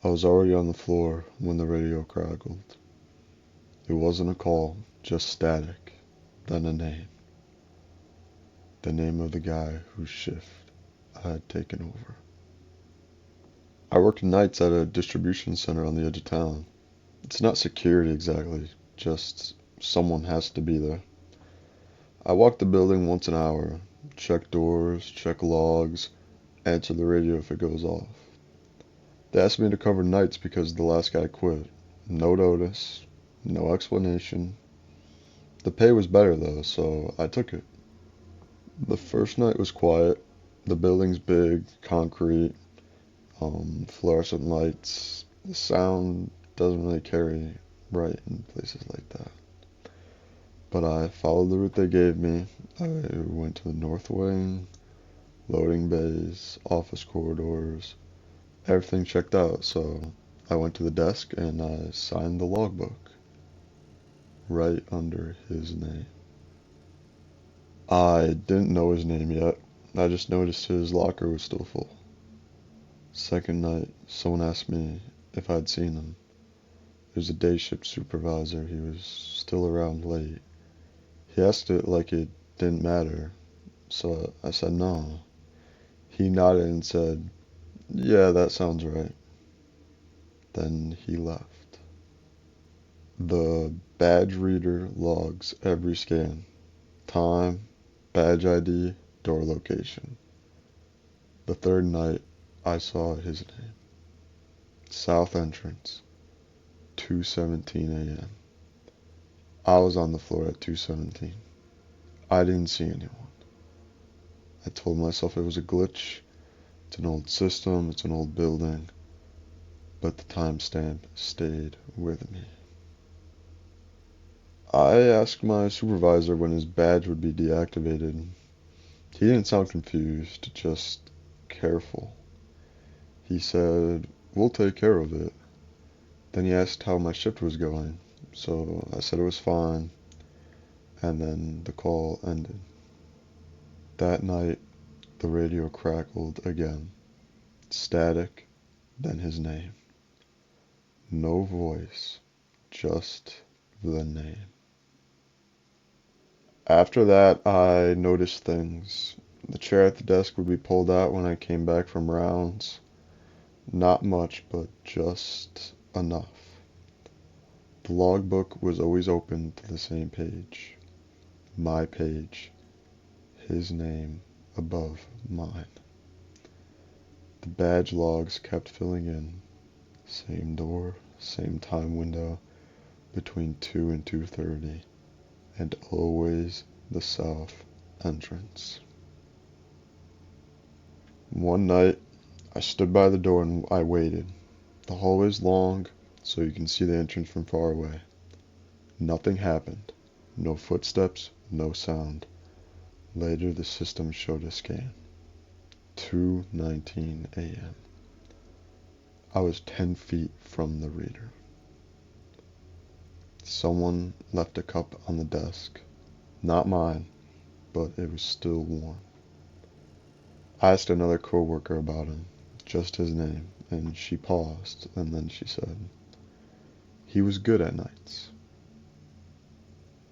I was already on the floor when the radio crackled. It wasn't a call, just static, then a name. The name of the guy whose shift I had taken over. I worked nights at a distribution center on the edge of town. It's not security exactly, just someone has to be there. I walk the building once an hour, check doors, check logs, answer the radio if it goes off. They asked me to cover nights because the last guy quit. No notice, no explanation. The pay was better though, so I took it. The first night was quiet. The building's big, concrete, fluorescent lights. The sound doesn't really carry right in places like that. But I followed the route they gave me. I went to the north wing, loading bays, office corridors. Everything checked out, so I went to the desk and I signed the logbook right under his name. I didn't know his name yet. I just noticed his locker was still full. Second night, someone asked me if I'd seen him. It was a day shift supervisor. He was still around late. He asked it like it didn't matter, so I said no. He nodded and said, "Yeah, that sounds right." Then he left. The badge reader logs every scan. Time, badge ID, door location. The third night, I saw his name. South entrance, 2:17 a.m. I was on the floor at 2:17. I didn't see anyone. I told myself it was a glitch. It's an old system, it's an old building. But the timestamp stayed with me. I asked my supervisor when his badge would be deactivated. He didn't sound confused, just careful. He said, "We'll take care of it." Then he asked how my shift was going, so I said it was fine, and then the call ended. That night, the radio crackled again. Static, then his name. No voice, just the name. After that, I noticed things. The chair at the desk would be pulled out when I came back from rounds. Not much, but just enough. The logbook was always open to the same page. My page. His name above mine. The badge logs kept filling in. Same door, same time window, between 2 and 2:30, and always the south entrance. One night, I stood by the door and I waited. The hallway's long, so you can see the entrance from far away. Nothing happened. No footsteps, no sound. Later, the system showed a scan. 2:19 a.m. I was 10 feet from the reader. Someone left a cup on the desk. Not mine, but it was still warm. I asked another coworker about him, just his name, and she paused, and then she said, "He was good at nights."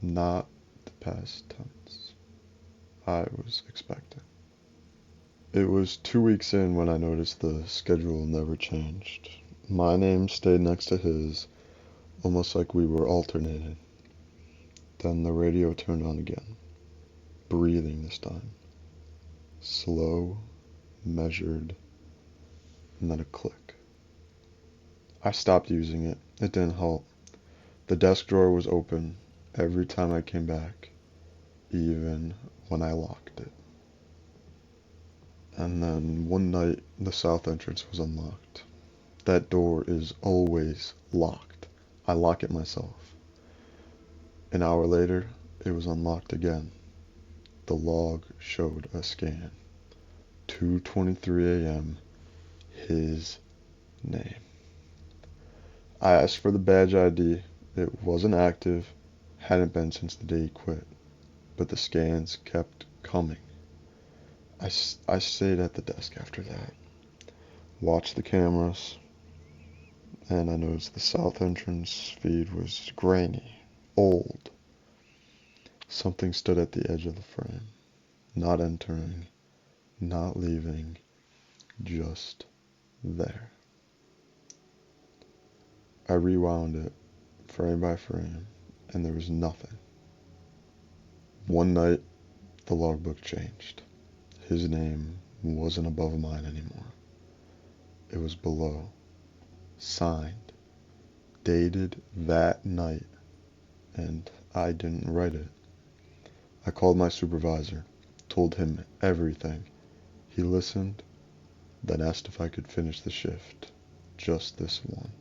Not the past tense I was expecting. It was 2 weeks in when I noticed the schedule never changed. My name stayed next to his, almost like we were alternated. Then the radio turned on again, breathing this time. Slow, measured, and then a click. I stopped using it. It didn't help. The desk drawer was open every time I came back, even when I locked it. And then one night, the south entrance was unlocked. That door is always locked. I lock it myself. An hour later, it was unlocked again. The log showed a scan. 2:23 a.m. His name. I asked for the badge ID. It wasn't active, hadn't been since the day he quit, but the scans kept coming. I stayed at the desk after that. Watched the cameras. and I noticed the south entrance feed was grainy, old. Something stood at the edge of the frame, not entering, not leaving, just there. I rewound it, frame by frame, and there was nothing. One night, the logbook changed. His name wasn't above mine anymore. It was below, signed, dated that night, and I didn't write it. I called my supervisor, told him everything. He listened, then asked if I could finish the shift, just this one.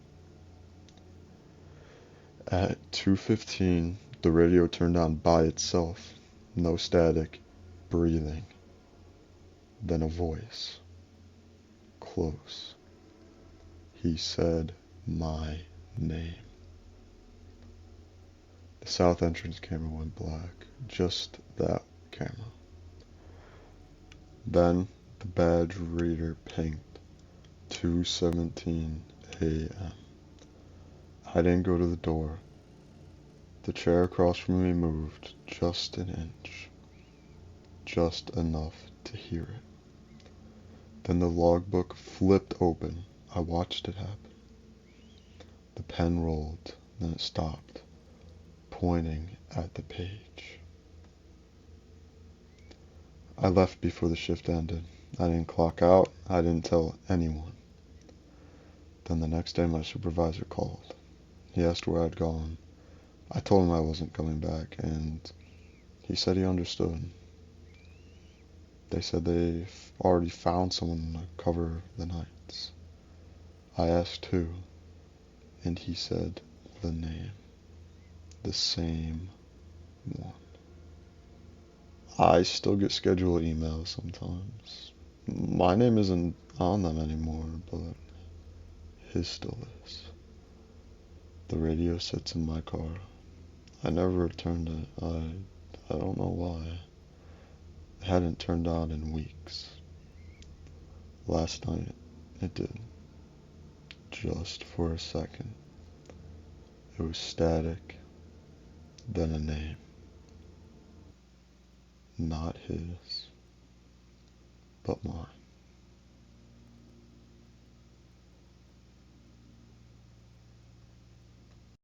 At 2:15, the radio turned on by itself. No static, breathing. Then a voice. Close. He said my name. The south entrance camera went black. Just that camera. Then the badge reader pinged. 2:17 a.m. I didn't go to the door. The chair across from me moved just an inch. Just enough to hear it. Then the logbook flipped open. I watched it happen. The pen rolled, then it stopped, pointing at the page. I left before the shift ended. I didn't clock out. I didn't tell anyone. Then the next day my supervisor called. He asked where I'd gone. I told him I wasn't coming back, and he said he understood. They said they've already found someone to cover the nights. I asked who, and he said the name. The same one. I still get scheduled emails sometimes. My name isn't on them anymore, but his still is. The radio sits in my car. I never returned it. I don't know why. It hadn't turned on in weeks. Last night, it did. Just for a second. It was static, then a name. Not his, but mine.